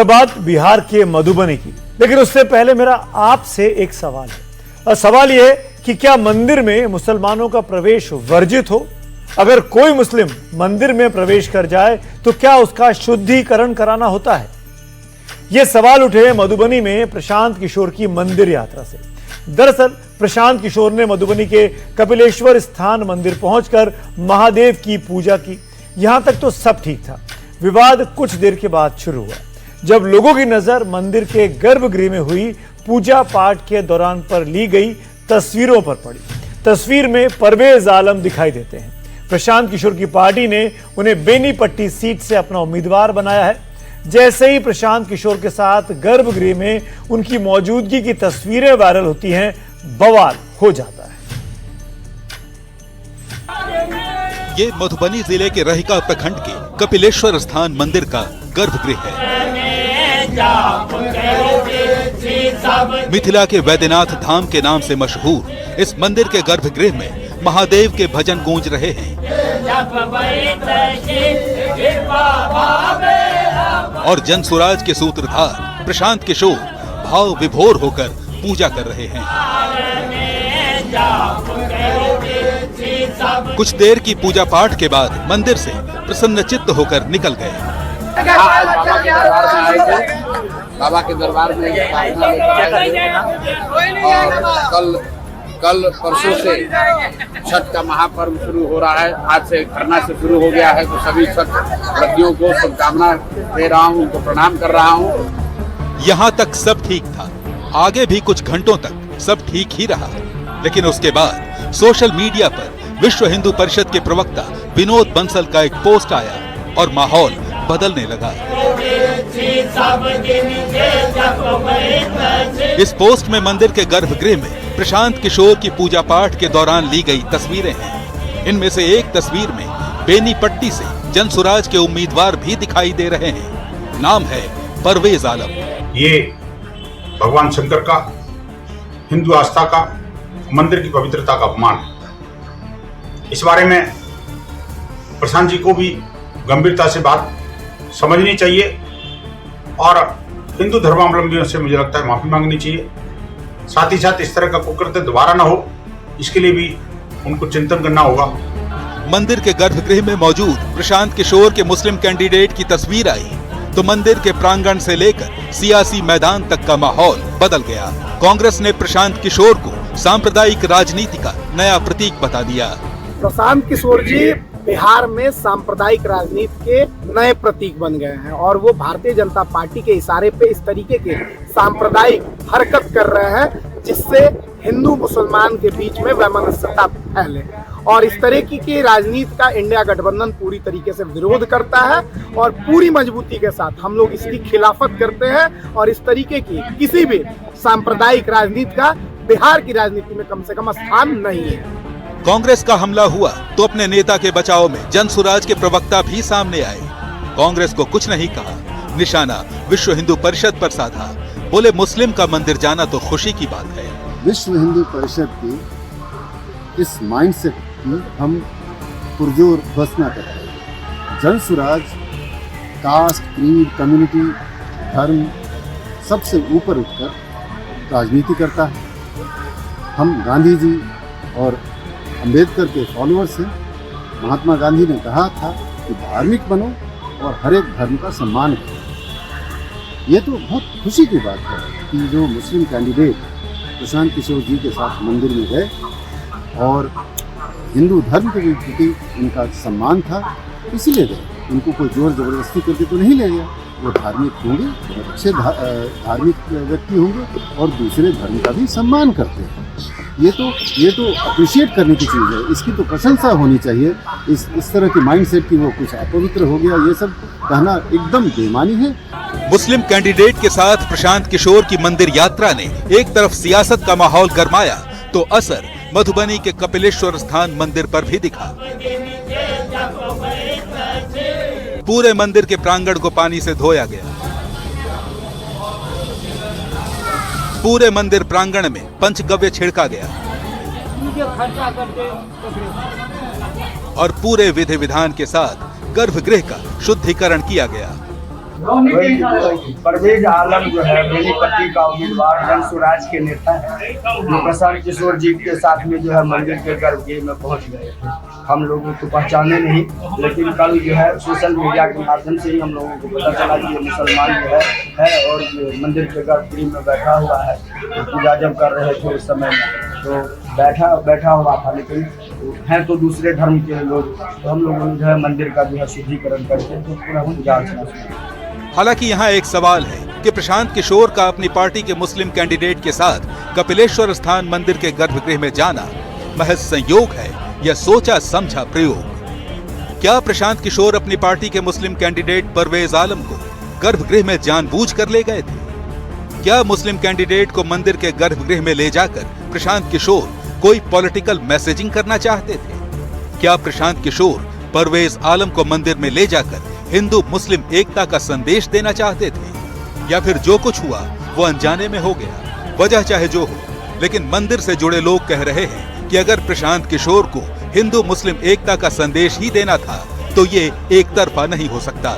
बात बिहार के मधुबनी की, लेकिन उससे पहले मेरा आपसे एक सवाल है। और सवाल यह है कि क्या मंदिर में मुसलमानों का प्रवेश वर्जित हो? अगर कोई मुस्लिम मंदिर में प्रवेश कर जाए तो क्या उसका शुद्धिकरण कराना होता है? यह सवाल उठे मधुबनी में प्रशांत किशोर की मंदिर यात्रा से। दरअसल प्रशांत किशोर ने मधुबनी के कपिलेश्वर स्थान मंदिर पहुंचकर महादेव की पूजा की। यहां तक तो सब ठीक था। विवाद कुछ देर के बाद शुरू हुआ, जब लोगों की नजर मंदिर के गर्भगृह में हुई पूजा पाठ के दौरान पर ली गई तस्वीरों पर पड़ी। तस्वीर में परवेज आलम दिखाई देते हैं। प्रशांत किशोर की पार्टी ने उन्हें बेनीपट्टी सीट से अपना उम्मीदवार बनाया है। जैसे ही प्रशांत किशोर के साथ गर्भगृह में उनकी मौजूदगी की तस्वीरें वायरल होती हैं, बवाल हो जाता है। ये मधुबनी जिले के रहिका प्रखंड के कपिलेश्वर स्थान मंदिर का गर्भगृह है। मिथिला के वैद्यनाथ धाम के नाम से मशहूर इस मंदिर के गर्भगृह में महादेव के भजन गूंज रहे हैं और जनसुराज के सूत्रधार प्रशांत किशोर भाव विभोर होकर पूजा कर रहे हैं। कुछ देर की पूजा पाठ के बाद मंदिर से प्रसन्नचित्त होकर निकल गए। बाबा के दरबार में और कल परसों से छठ का महापर्व शुरू हो रहा है। आज से खरना से शुरू हो गया है, तो सभी छठ व्रतियों को शुभकामना दे रहा हूँ, उनको प्रणाम कर रहा हूँ। यहाँ तक सब ठीक था। आगे भी कुछ घंटों तक सब ठीक ही रहा, लेकिन उसके बाद सोशल मीडिया पर विश्व हिंदू परिषद के प्रवक्ता विनोद बंसल का एक पोस्ट आया और माहौल बदलने लगा। इस पोस्ट में मंदिर के गर्भगृह में प्रशांत किशोर की पूजा पाठ के दौरान ली गई तस्वीरें हैं। इनमें से एक तस्वीर में बेनीपट्टी से जनसुराज के उम्मीदवार भी दिखाई दे रहे हैं। नाम है परवेज आलम। ये भगवान शंकर का, हिंदू आस्था का, मंदिर की पवित्रता का अपमान है। इस बारे में प्रशांत जी को भी गंभीरता से बात समझनी चाहिए और हिंदू धर्मावलंबियों से मुझे लगता है माफी मांगनी चाहिए। साथ ही साथ इस तरह का कुकृत्य दोबारा न हो, इसके लिए भी उनको चिंतन करना होगा। मंदिर के गर्भगृह में मौजूद प्रशांत किशोर के मुस्लिम कैंडिडेट की तस्वीर आई तो मंदिर के प्रांगण से लेकर सियासी मैदान तक का माहौल बदल गया। कांग्रेस ने प्रशांत किशोर को सांप्रदायिक राजनीति का नया प्रतीक बता दिया। प्रशांत किशोर जी बिहार में सांप्रदायिक राजनीति के नए प्रतीक बन गए हैं और वो भारतीय जनता पार्टी के इशारे पे इस तरीके के सांप्रदायिक हरकत कर रहे हैं जिससे हिंदू मुसलमान के बीच में वैमनस्यता फैले। और इस तरह की राजनीति का इंडिया गठबंधन पूरी तरीके से विरोध करता है और पूरी मजबूती के साथ हम लोग इसकी खिलाफत करते हैं। और इस तरीके की किसी भी सांप्रदायिक राजनीति का बिहार की राजनीति में कम से कम स्थान नहीं है। कांग्रेस का हमला हुआ तो अपने नेता के बचाव में जनसुराज के प्रवक्ता भी सामने आए। कांग्रेस को कुछ नहीं कहा, निशाना विश्व हिंदू परिषद पर साधा। बोले मुस्लिम का मंदिर जाना तो खुशी की बात है। विश्व हिंदू परिषद की इस माइंडसेट की हम पुरजोर घोषणा करते हैं। जनसुराज कास्ट, क्रीड, कम्युनिटी, धर्म सबसे ऊपर उठकर राजनीति करता है। हम गांधी जी और अंबेडकर के फॉलोअर्स हैं। महात्मा गांधी ने कहा था कि धार्मिक बनो और हर एक धर्म का सम्मान करो। ये तो बहुत खुशी की बात है कि जो मुस्लिम कैंडिडेट प्रशांत किशोर जी के साथ मंदिर में गए और हिंदू धर्म के प्रति उनका सम्मान था, इसीलिए गए। उनको कोई जोर जबरदस्ती करके तो नहीं ले गया। वो धार्मिक होंगे, बहुत अच्छे धार्मिक व्यक्ति होंगे और दूसरे धर्म का भी सम्मान करते हैं। ये तो अप्रिशिएट करने की चीज़ है, इसकी तो प्रशंसा होनी चाहिए। इस तरह की माइंडसेट की वो कुछ अपवित्र हो गया, ये सब कहना एकदम बेईमानी है। मुस्लिम कैंडिडेट के साथ प्रशांत किशोर की मंदिर यात्रा ने एक तरफ सियासत का माहौल गरमाया तो असर मधुबनी के कपिलेश्वर स्थान मंदिर पर भी दिखा। पूरे मंदिर के प्रांगण को पानी से धोया गया। पूरे मंदिर प्रांगण में पंचगव्य छिड़का गया और पूरे विधि विधान के साथ गर्भगृह का शुद्धिकरण किया गया। परवेज आलम जो है बेनीपट्टी का उम्मीदवार जन स्वराज के नेता है, जो प्रशांत किशोर जी के साथ में जो है मंदिर के गर्भगृह में पहुंच गए थे। हम लोगों को पहचाने नहीं, लेकिन कल जो है सोशल मीडिया के माध्यम से ही हम लोगों को पता चला कि ये मुसलमान जो है और मंदिर के गर्भगृह में बैठा हुआ है। तो पूजा जब कर रहे थे उस समय में तो बैठा हुआ था, लेकिन हैं तो दूसरे धर्म के लोग। तो हम लोगों ने जो है मंदिर का जो है शुद्धिकरण करके तो पूरा पूजा अर्चना शुरू। हालांकि यहाँ एक सवाल है कि प्रशांत किशोर का अपनी पार्टी के मुस्लिम कैंडिडेट के साथ कपिलेश्वर स्थान मंदिर के गर्भगृह में जाना महज संयोग है या सोचा समझा प्रयोग। क्या प्रशांत किशोर अपनी पार्टी के मुस्लिम कैंडिडेट परवेज आलम को गर्भगृह में जानबूझकर ले गए थे? क्या मुस्लिम कैंडिडेट को मंदिर के गर्भगृह में ले जाकर प्रशांत किशोर कोई पॉलिटिकल मैसेजिंग करना चाहते थे? क्या प्रशांत किशोर परवेज आलम को मंदिर में ले जाकर हिंदू मुस्लिम एकता का संदेश देना चाहते थे? या फिर जो कुछ हुआ वो अनजाने में हो गया? वजह चाहे जो हो, लेकिन मंदिर से जुड़े लोग कह रहे हैं कि अगर प्रशांत किशोर को हिंदू मुस्लिम एकता का संदेश ही देना था तो ये एक तरफा नहीं हो सकता।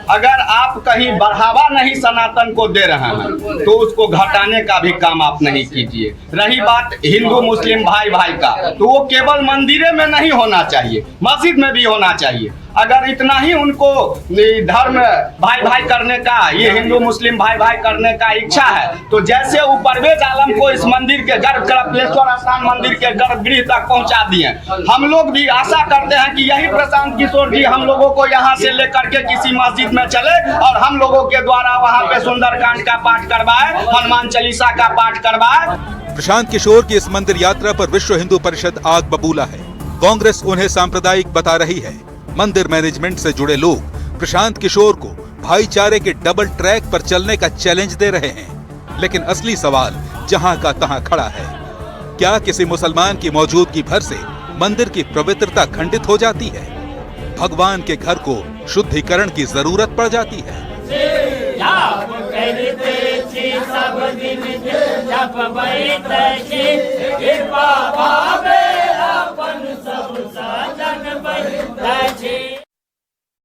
अगर आप कहीं बढ़ावा नहीं सनातन को दे रहे हैं तो उसको घटाने का भी काम आप नहीं कीजिए। रही बात हिंदू मुस्लिम भाई भाई का, तो वो केवल मंदिरे में नहीं होना चाहिए, मस्जिद में भी होना चाहिए। अगर इतना ही उनको धर्म भाई भाई करने का, ये हिंदू मुस्लिम भाई भाई करने का इच्छा है, तो जैसे वो परवेज आलम को इस मंदिर के कपिलेश्वर स्थान मंदिर के गर्भगृह तक पहुंचा दिए, हम लोग भी आशा करते हैं कि यही प्रशांत किशोर जी हम लोगों को यहाँ से लेकर के किसी मस्जिद में चले और हम लोगों के द्वारा वहाँ पे सुंदरकांड का पाठ करवाए, हनुमान चालीसा का पाठ करवाए। प्रशांत किशोर की इस मंदिर यात्रा पर विश्व हिंदू परिषद आग बबूला है। कांग्रेस उन्हें सांप्रदायिक बता रही है। मंदिर मैनेजमेंट से जुड़े लोग प्रशांत किशोर को भाईचारे के डबल ट्रैक पर चलने का चैलेंज दे रहे हैं। लेकिन असली सवाल जहां का तहां खड़ा है। क्या किसी मुसलमान की मौजूदगी भर से मंदिर की पवित्रता खंडित हो जाती है? भगवान के घर को शुद्धिकरण की जरूरत पड़ जाती है? अपन सब साजन